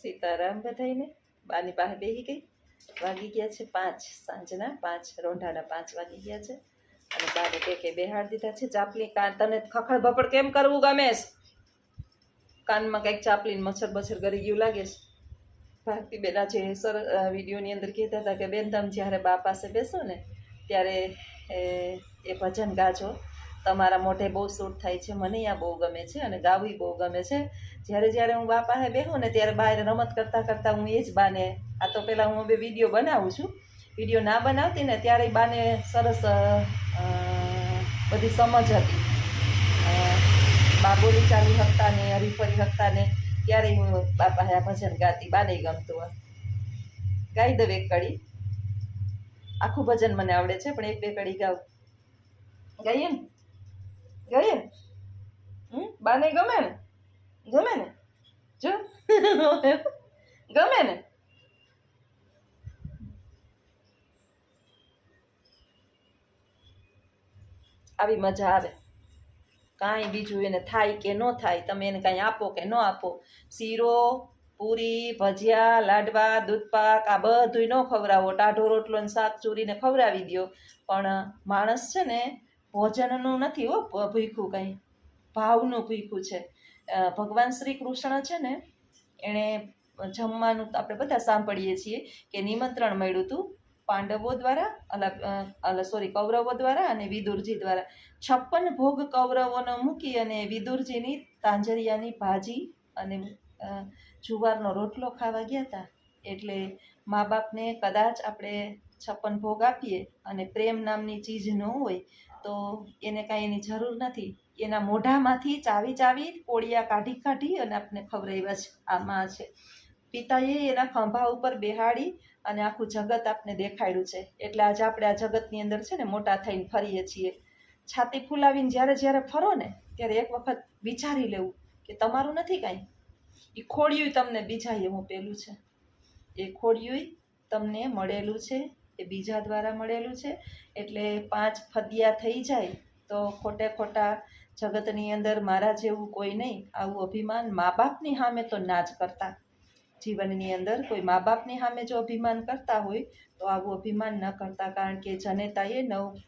સીતારામ બધાઈને. બાની પાસે બેસી ગઈ. વાગી ગયા છે 5, સાંજના 5, રોંઢાના 5 વાગી ગયા છે. અને બાને ટેકે બેહાડ દીધા છે. ચાપલી કાન તને ખખડ ભપડ કેમ કરવું ગમે છે? કાનમાં કંઈક ચાપલીને મચ્છર બચ્છર કરી ગયું લાગે છે. ભારતીબેન આજે વિડીયોની અંદર કહેતા હતા કે બેન તમે જ્યારે બા પાસે બેસો ને ત્યારે એ ભજન ગાજો, તમારા મોઢે બહુ સૂટ થાય છે, મને આ બહુ ગમે છે અને ગાવું બહુ ગમે છે. જ્યારે જ્યારે હું બા પાસે બેહું ને ત્યારે બહાર રમત કરતાં કરતાં હું એ જ બાને, આ તો પહેલાં હું હવે વિડીયો બનાવું છું, વિડીયો ના બનાવતી ને ત્યારે બાને સરસ બધી સમજ હતી. બા બોલી ચાલી શકતા ને હરીફરી શકતા ને ત્યારે હું બા પાસે આ ભજન ગાતી. બાને ગમતું હોય ગાઈ દઉં એક કડી. આખું ભજન મને આવડે છે પણ 1-2 કડી ગાઉં. ગાઈએ ને ગાઈએ ને બાને ગમે ને? ગમે ને? જો ગમે ને? આવી મજા આવે. કાંઈ બીજું એને થાય કે ન થાય, તમે એને કાંઈ આપો કે ન આપો, શીરો, પૂરી, ભજીયા, લાડવા, દૂધપાક આ બધુંય ન ખવડાવો, ટાઢો રોટલો ને શાક ચૂરીને ખવડાવી દો. પણ માણસ છે ને ભોજનનું નથી હો ભૂખ્યું, કંઈ ભાવનું ભૂખ્યું છે. ભગવાન શ્રી કૃષ્ણ છે ને એણે જમવાનું આપણે બધા સાંભળીએ છીએ કે નિમંત્રણ મળ્યું હતું પાંડવો દ્વારા, કૌરવો દ્વારા અને વિદુરજી દ્વારા. 56 ભોગ કૌરવોનો મૂકી અને વિદુરજીની તાંજરિયાની ભાજી અને જુવારનો રોટલો ખાવા ગયા હતા. એટલે મા બાપને કદાચ આપણે 56 ભોગ આપીએ અને પ્રેમ નામની ચીજ ન હોય તો એને કાંઈ એની જરૂર નથી. એના મોઢામાંથી ચાવી ચાવી કોળિયા કાઢી કાઢી અને આપણે ખવડાવ્યા છે. આમાં છે પિતાએ એના ખંભા ઉપર બેહાડી અને આખું જગત આપણે દેખાડ્યું છે. એટલે આજે આપણે આ જગતની અંદર છે ને મોટા થઈને ફરીએ છીએ. છાતી ફૂલાવીને જ્યારે જ્યારે ફરો ને ત્યારે એક વખત વિચારી લેવું કે તમારું નથી કાંઈ, એ ખોડિયું તમને બીજાએ મોપેલું છે, એ ખોડિયું તમને મળેલું છે, એ બીજા દ્વારા મળેલું છે. એટલે 5 ફદિયા થઈ જાય તો ખોટે ખોટા જગતની અંદર મારા જેવું કોઈ નહીં, આવું અભિમાન મા બાપની સામે તો ના જ કરતા. જીવનની અંદર કોઈ મા બાપની સામે જો અભિમાન કરતા હોય તો આવું અભિમાન ન કરતા. કારણ કે જનેતાએ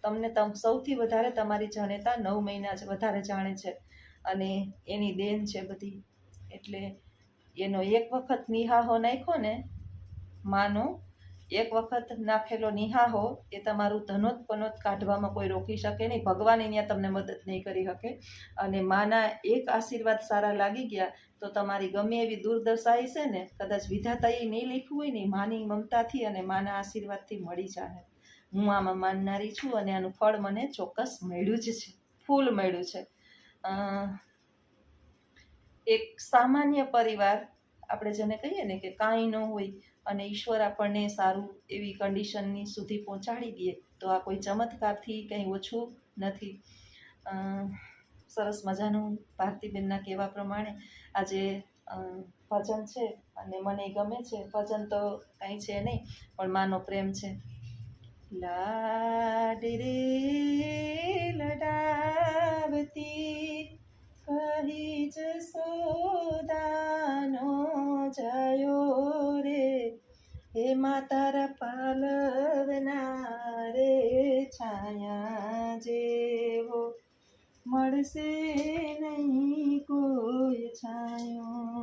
તમને સૌથી વધારે તમારી જનેતા 9 મહિના જ વધારે જાણે છે અને એની દેન છે બધી. એટલે એનો એક વખત નિહાહો નાખ્યો ને, માનો એક વખત નાખેલો નિહાહો એ તમારું ધનોત પનોત કાઢવામાં કોઈ રોકી શકે નહીં. ભગવાન અહીંયા તમને મદદ નહીં કરી શકે. અને માના એક આશીર્વાદ સારા લાગી ગયા તો તમારી ગમે એવી દુર્દશા છે ને કદાચ વિધાતાએ નહીં લખ્યું હોય ને, માની મમતાથી અને માના આશીર્વાદથી મળી જાય. હું આમાં માનનારી છું અને આનું ફળ મને ચોક્કસ મળ્યું જ છે, ફૂલ મળ્યું છે. એક સામાન્ય પરિવાર આપણે જેને કહીએ ને કે કાંઈ ન હોય અને ઈશ્વર આપણને સારું એવી કન્ડિશનની સુધી પહોંચાડી દે તો આ કોઈ ચમત્કારથી કંઈ ઓછું નથી. સરસ મજાનું ભારતીબેનના કહેવા પ્રમાણે આજે ભજન છે અને મને ગમે છે. ભજન તો કાંઈ છે નહીં પણ માનો પ્રેમ છે. લાડ રે લડાવતી કહી જસોદાનો જયો રે, હે માતારા પાલવના રે છાયા જેવો મળશે નહીં કોઈ છાયો.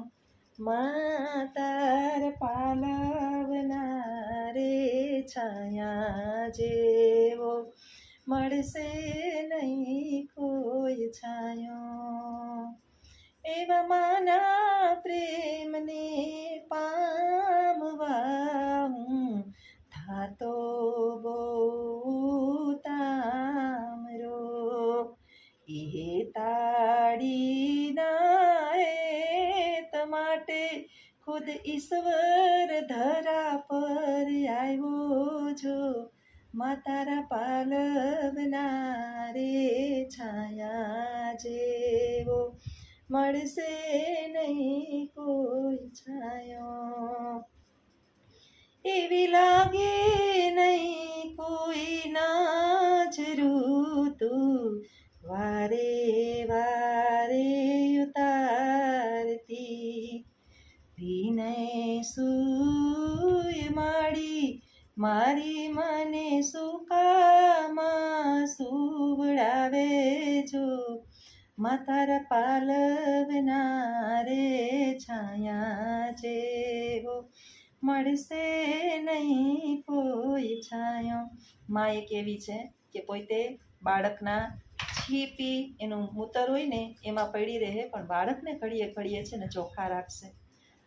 માતાર પાલવના રે છાયા જેવો મળશે નહીં કોઈ છાયો. એવા માના પ્રેમને પામવા હું થાતો બહુ તામરો, એ તાળીના હેત માટે ખુદ ઈશ્વર ધરા પર આવ્યો જો. માતારા પાલવના રે છાયા જેવો મળશે નહીં કોઈ છાયો. એવી લાગે નહીં કોઈ નજરું તું વારે વારે ઉતારતી, વિનય સુય માડી મારી મને સુકામાં સુવડાવે જો માતારા પાલવના રે છાયા જેવો મળશે નહીં કોઈ છાયો. માં એક એવી છે કે પોતે બાળકના છીપી એનું મૂતર હોય ને એમાં પડી રહે, પણ બાળકને ઘડીએ ઘડીએ છે ને ચોખ્ખા રાખશે.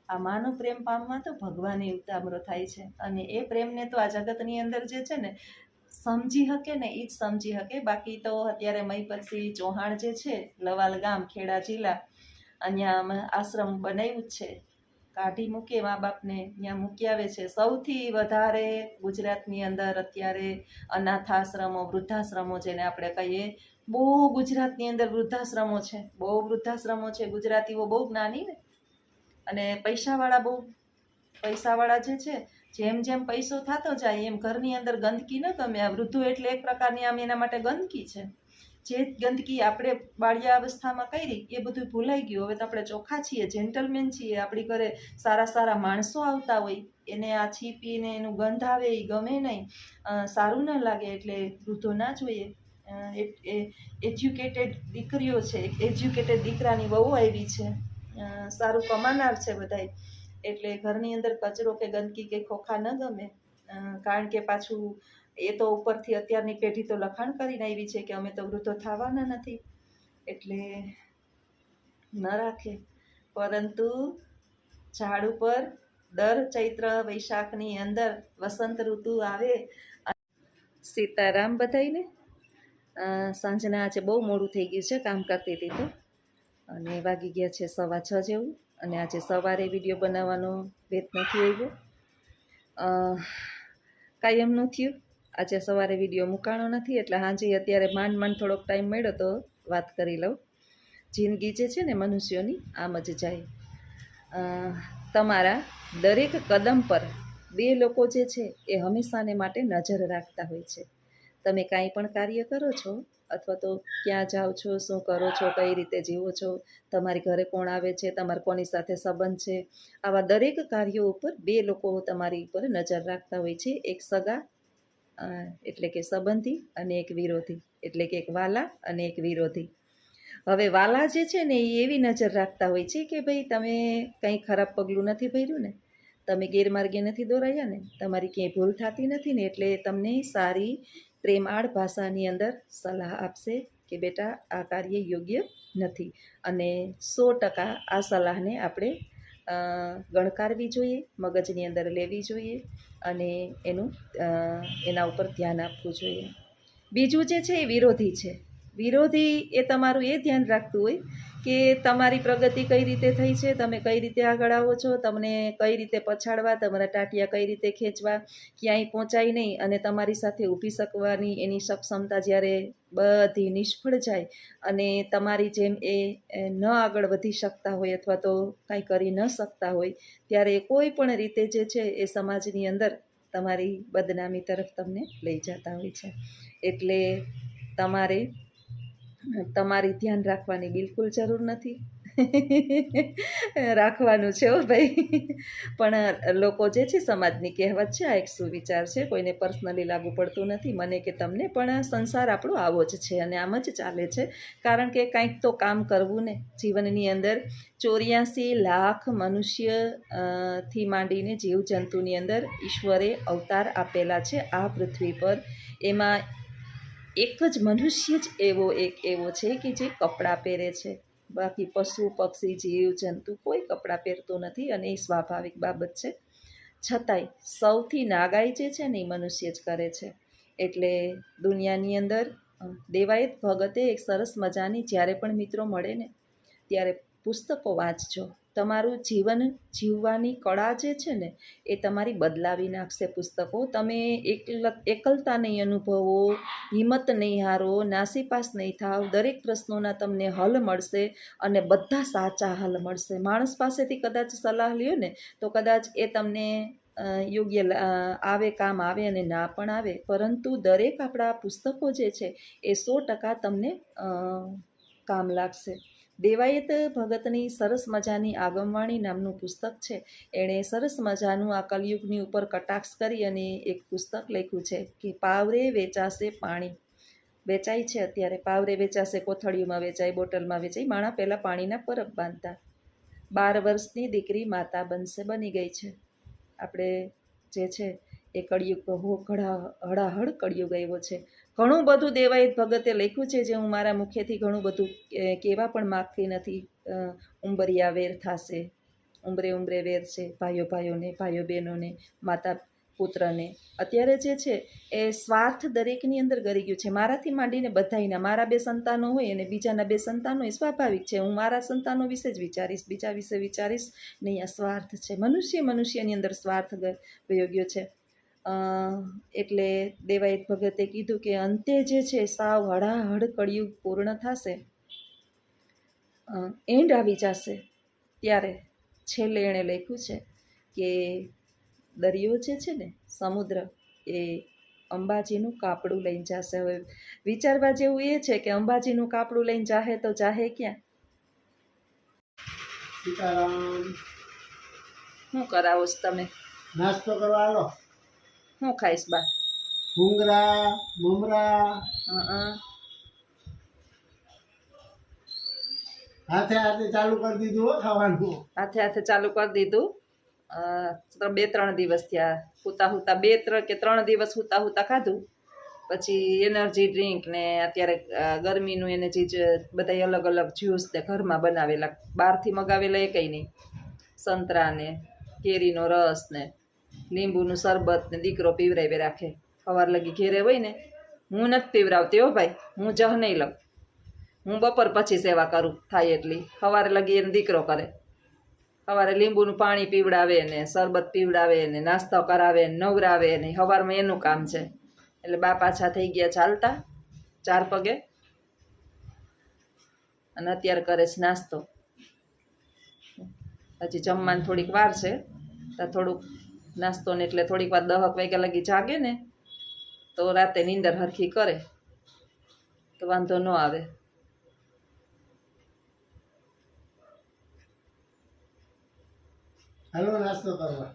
આ માનો પ્રેમ પામવા તો ભગવાને ઉતામરો થાય છે, અને એ પ્રેમને તો આ જગતની અંદર જે છે ને સમજી શકે ને એ જ સમજી શકે. બાકી તો અત્યારે મહીપતસિંહ ચૌહાણ જે છે, લવાલ ગામ, ખેડા જિલ્લા, અહીંયા આશ્રમ બનાવ્યું જ છે. કાઢી મૂકે મા બાપને ત્યાં મૂકી આવે છે. સૌથી વધારે ગુજરાતની અંદર અત્યારે અનાથ આશ્રમો, વૃદ્ધાશ્રમો જેને આપણે કહીએ, બહુ ગુજરાતની અંદર વૃદ્ધાશ્રમો છે, બહુ વૃદ્ધાશ્રમો છે. ગુજરાતીઓ બહુ જ્ઞાની ને, અને પૈસાવાળા જે છે, જેમ જેમ પૈસો થતો જાય એમ ઘરની અંદર ગંદકી ન ગમે. આ વૃદ્ધો એટલે એક પ્રકારની આમ એના માટે ગંદકી છે. જે ગંદકી આપણે બાળ્યા અવસ્થામાં કરી એ બધું ભૂલાઈ ગયું. હવે તો આપણે ચોખ્ખા છીએ, જેન્ટલમેન છીએ. આપણી ઘરે સારા સારા માણસો આવતા હોય, એને આ છીપીને એનું ગંધ આવે એ ગમે નહીં, સારું ન લાગે. એટલે વૃદ્ધો ના જોઈએ. એજ્યુકેટેડ દીકરીઓ છે, એજ્યુકેટેડ દીકરાની વહુ આવી છે, સારું કમાનાર છે બધાય, એટલે ઘરની અંદર કચરો કે ગંદકી કે ખોખા ન ગમે. કારણ કે પાછું એ તો ઉપરથી અત્યારની પેઢી તો લખાણ કરીને આવી છે કે અમે તો વૃદ્ધો થવાના નથી, એટલે ન રાખે. પરંતુ ઝાડ ઉપર દર ચૈત્ર વૈશાખની અંદર વસંત ઋતુ આવે. સીતારામ બધાઈને. સાંજના આજે બહુ મોડું થઈ ગયું છે, કામ કરતી હતી તો, અને વાગી ગયા છે 6:15 જેવું. અને આજે સવારે વિડીયો બનાવવાનો વેત નથી આવ્યો, કાંઈ એમ ન થયું. આજે સવારે વિડીયો મૂકાણો નથી, એટલે હાજી અત્યારે માંડ થોડોક ટાઈમ મળ્યો તો વાત કરી લઉં. જિંદગી જે છે ને મનુષ્યોની આમ જ જાય. તમારા દરેક કદમ પર બે લોકો જે છે એ હંમેશાને માટે નજર રાખતા હોય છે. તમે કાંઈ પણ કાર્ય કરો છો, અથવા તો ક્યાં જાઓ છો, શું કરો છો, કઈ રીતે જીવો છો, તમારી ઘરે કોણ આવે છે, તમારે કોની સાથે સંબંધ છે, આવા દરેક કાર્યો ઉપર બે લોકો તમારી ઉપર નજર રાખતા હોય છે. એક સગા એટલે કે સંબંધી, અને એક વિરોધી એટલે કે એક વાલા અને એક વિરોધી. હવે વાલા જે છે ને એ એવી નજર રાખતા હોય છે કે ભાઈ તમે કંઈ ખરાબ પગલું નથી ભર્યું ને, તમે ગેરમાર્ગે નથી દોરાયા ને, તમારી ક્યાંય ભૂલ થતી નથી ને, એટલે તમને સારી પ્રેમાળ ભાષાની અંદર સલાહ આપશે કે બેટા આ કાર્ય યોગ્ય નથી. અને 100% આ સલાહને આપણે ગણકારવી જોઈએ, મગજની અંદર લેવી જોઈએ, અને એના ઉપર ધ્યાન આપવું જોઈએ. બીજું જે છે એ વિરોધી છે. વિરોધી એ તમારું એ ધ્યાન રાખતું હોય કે તમારી પ્રગતિ કઈ રીતે થઈ છે, તમે કઈ રીતે આગળ આવો છો, તમને કઈ રીતે પછાડવા, તમારા ટાટિયા કઈ રીતે ખેંચવા, ક્યાંય પહોંચાય નહીં, અને તમારી સાથે ઊભી શકવાની એની સક્ષમતા જ્યારે બધી નિષ્ફળ જાય, અને તમારી જેમ એ ન આગળ વધી શકતા હોય, અથવા તો કાંઈ કરી ન શકતા હોય, ત્યારે કોઈ પણ રીતે જે છે એ સમાજની અંદર તમારી બદનામી તરફ તમને લઈ જતા હોય છે. એટલે તમારી ધ્યાન રાખવાની બિલકુલ જરૂર નથી. રાખવાનું છે હો ભાઈ. પણ લોકો જે છે, સમાજની કહેવત છે, આ એક સુવિચાર છે, કોઈને પર્સનલી લાગુ પડતું નથી, મને કે તમને, પણ સંસાર આપણો આવો જ છે અને આમ જ ચાલે છે. કારણ કે કાંઈક તો કામ કરવું ને જીવનની અંદર. 84 લાખ મનુષ્ય થી માંડીને જીવજંતુની અંદર ઈશ્વરે અવતાર આપેલા છે આ પૃથ્વી પર. એમાં એક જ મનુષ્ય જ એવો છે કે જે કપડાં પહેરે છે. બાકી પશુ પક્ષી જીવ જંતુ કોઈ કપડાં પહેરતું નથી, અને એ સ્વાભાવિક બાબત છે. છતાંય સૌથી નાગાઈ જે છે ને એ મનુષ્ય જ કરે છે. એટલે દુનિયાની અંદર દેવાયત ભગતે એક સરસ મજાની, જ્યારે પણ મિત્રો મળે ને ત્યારે પુસ્તકો વાંચજો. તમારું જીવન જીવવાની કળા જે છે ને એ તમારી બદલાવી નાખશે પુસ્તકો. તમે એકલતા નહીં અનુભવો, હિંમત નહીં હારો, નાસીપાસ નહીં થાવ, દરેક પ્રશ્નોના તમને હલ મળશે, અને બધા સાચા હલ મળશે. માણસ પાસેથી કદાચ સલાહ લ્યો ને તો કદાચ એ તમને યોગ્ય આવે, કામ આવે, અને ના પણ આવે, પરંતુ દરેક આપણા પુસ્તકો જે છે એ 100% તમને કામ લાગશે. દેવાયત ભગતની સરસ મજાની આગમવાણી નામનું પુસ્તક છે. એણે સરસ મજાનું આ કલયુગની ઉપર કટાક્ષ કરી અને એક પુસ્તક લખ્યું છે કે પાવરે વેચાશે પાણી. વેચાય છે અત્યારે, પાવરે વેચાશે, કોથળીઓમાં વેચાય, બોટલમાં વેચાય. માણા પહેલાં પાણીના પરબ બાંધતા. 12 વર્ષની દીકરી માતા બની ગઈ છે. આપણે જે છે એ કળિયુગ હળાહળ કળિયુગ આવ્યો છે. ઘણું બધું દેવાયત ભગતે લખ્યું છે જે હું મારા મુખેથી ઘણું બધું કહેવા પણ માગતી નથી. ઉંબરિયા વેર થશે, ઉંબરે વેર છે, ભાઈઓ ભાઈઓને, ભાઈઓ બહેનોને, માતા પુત્રને. અત્યારે જે છે એ સ્વાર્થ દરેકની અંદર ગરી ગયું છે. મારાથી માંડીને બધાયના, મારા 2 સંતાનો હોય અને બીજાના 2 સંતાનો હોય, સ્વાભાવિક છે. હું મારા સંતાનો વિશે જ વિચારીશ, બીજા વિશે વિચારીશ નહીં. આ સ્વાર્થ છે. મનુષ્યની અંદર સ્વાર્થ વયો ગયો છે. એટલે દેવાયત ભગતે કીધું કે અંતે જે છે સાવ હળાહળ કળિયુગ પૂર્ણ થશે, એન્ડ આવી જશે, ત્યારે છેલ્લે એણે લખ્યું છે કે દરિયો જે છે ને, સમુદ્ર, એ અંબાજીનું કાપડું લઈને જશે. હવે વિચારવા જેવું એ છે કે અંબાજીનું કાપડું લઈને જાહે તો જાહે ક્યાં? સીતારામ. શું કરાવો છો તમે? નાસ્તો કરવા આલો. શું ખાઈશ બા? ભૂંગરા, મમરા. હાથે હાથે ચાલુ કરી દીધું હો ખાવાનું. હાથે હાથે ચાલુ કરી દીધું. 2-3 દિવસ થયા હુતા 2 કે 3 દિવસ હુતા ખાધું. પછી એનર્જી ડ્રિંક ને અત્યારે ગરમીનું એને ચીજ બધા અલગ અલગ જ્યુસ ને ઘરમાં બનાવેલા, બહારથી મગાવેલા એ કંઈ નહીં. સંતરા ને કેરીનો રસ ને લીંબુનું શરબત ને દીકરો પીવરાવી રાખે. સવાર લગી ઘેરે હોય ને, હું નથી પીવરાવતી હો ભાઈ, હું જહ નહીં લઉં. હું બપોર પછી સેવા કરું થાય એટલી. સવારે લગી એને દીકરો કરે. સવારે લીંબુનું પાણી પીવડાવે ને શરબત પીવડાવે ને નાસ્તો કરાવે ને નવરાવે ને, સવારમાં એનું કામ છે. એટલે બા પાછા થઈ ગયા ચાલતા 4 પગે, અને અત્યારે કરે છે નાસ્તો. હજી જમવાની થોડીક વાર છે, તો થોડુંક નાસ્તો ને એટલે થોડીક વાર 10 વાગ્યા લગી જાગે ને તો રાતે નીંદર હરખી કરે તો વાંધો ન આવે. હાલો નાસ્તો કરવા.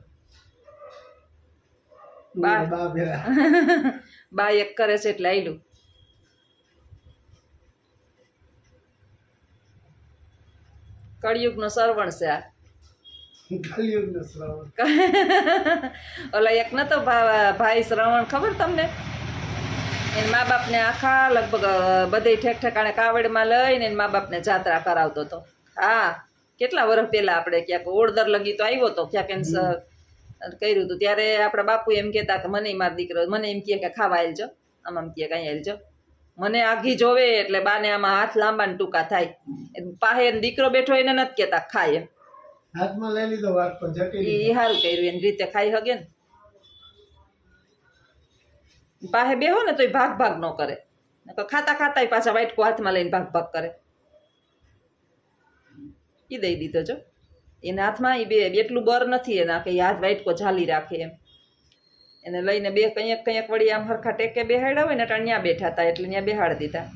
બા એક કરે છે એટલે આયલું. કળિયુગનો શ્રવણ છે આ. કળિયુગનો શ્રવણ. ઓલા એક નતો ભાઈ શ્રવણ, ખબર તમને? એના મા બાપને આખા લગભગ બધે ઠેક ઠેકાણે કાવડમાં લઈને એના મા બાપને જાત્રા કરાવતો હતો. હા, કેટલા વર્ષ પહેલા આપણે ક્યાંક ઓળદર લગી તો આવ્યો હતો, ક્યાંક એને કર્યું હતું. ત્યારે આપણા બાપુ એમ કહેતા કે મને મારો દીકરો મને એમ કહે કે ખાવા આલજો, આમ કહે કે અહીં આલજો. મને આઘી જોવે એટલે બાને આમાં હાથ લાંબા ને ટૂંકા થાય. પાસે દીકરો બેઠો એને નથી કહેતા ખાય એમ. હાથમાં લઈ લીધો વાત પર જટી. એ સારું કર્યું, એની રીતે ખાઈ શકે ને. પાસે બેહો ને તો એ ભાગ ન કરે, ખાતા ખાતા પાછા વાટકો હાથમાં લઈને ભાગ કરે. એ દઈ દીધો જો એના હાથમાં. એ એટલું બર નથી એના કે હાથ વાટકો ઝાલી રાખે એમ. એને લઈને બે કંઈક વળી આમ હરખા ટેકે બેહાડ્યા હોય ને એટલે ત્યાં બેઠા હતા એટલે ત્યાં બેહાડી દીધા.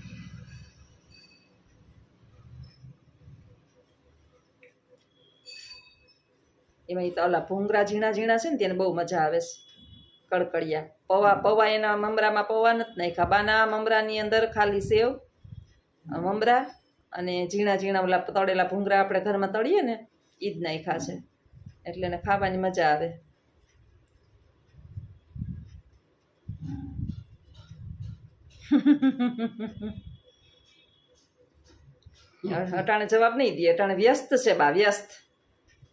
એમાં તો ઓલા ભૂંગરા ઝીણા ઝીણા છે ને તેને બહુ મજા આવે છે. કડકડિયા પૌવા એના મમરામાં પૌવા નથી નાખ્યા. બાના મમરાની અંદર ખાલી સેવ, મમરા અને ઝીણા ઝીણા ઓલા તળેલા ભૂંગરા આપણે ઘરમાં તળીએ ને એ જ નાખ્યા છે, એટલે એને ખાવાની મજા આવે. અટાણે જવાબ નહીં દે, અટાણે વ્યસ્ત છે બા, વ્યસ્ત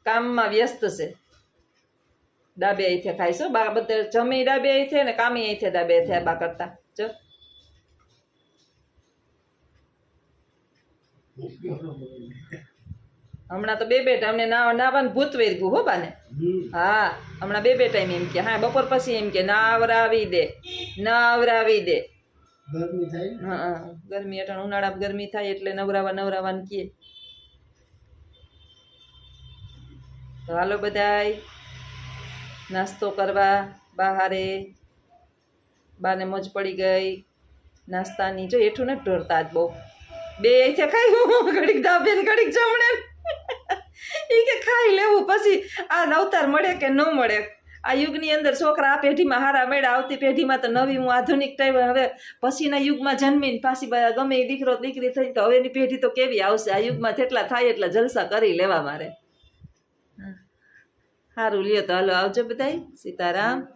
કામમાં વ્યસ્ત છે. ડાબે અહીંથી ખાઈશું બા, બધે જમી ડાબે અહીંથી ને કામી અહીંથી ડાબે થયા બા કરતા. જો હમણાં તો બે ટાઈમ ને નાવાનું ભૂત વેર ગયું હો બાને. હા, હમણાં બે ટાઈમ એમ કે, હા બપોર પછી એમ કે નાવરાવી દે. હા, ગરમી અટાણે ઉનાળા ગરમી થાય એટલે નવરાવાનું કહે. તો હાલો બધાય નાસ્તો કરવા બહારે. બાને મોજ પડી ગઈ નાસ્તાની. જો એઠું નથી ઢોરતા આજ બહુ, બે છે ખાઈ ઘડીક દાબે ને ઘડીક જમણે એ કે ખાઈ લેવું પછી આ અવતાર મળે કે ન મળે આ યુગની અંદર છોકરા આ પેઢીમાં હારા મળ્યા આવતી પેઢીમાં તો નવી હું આધુનિક ટાઈપ હવે પછીના યુગમાં જન્મીને પાછી ગમે એ દીકરો દીકરી થઈ તો હવેની પેઢી તો કેવી આવશે આ યુગમાં જેટલા થાય એટલા જલસા કરી લેવા મારે સારું લ્યો તો હાલો આવજો બધાય સીતારામ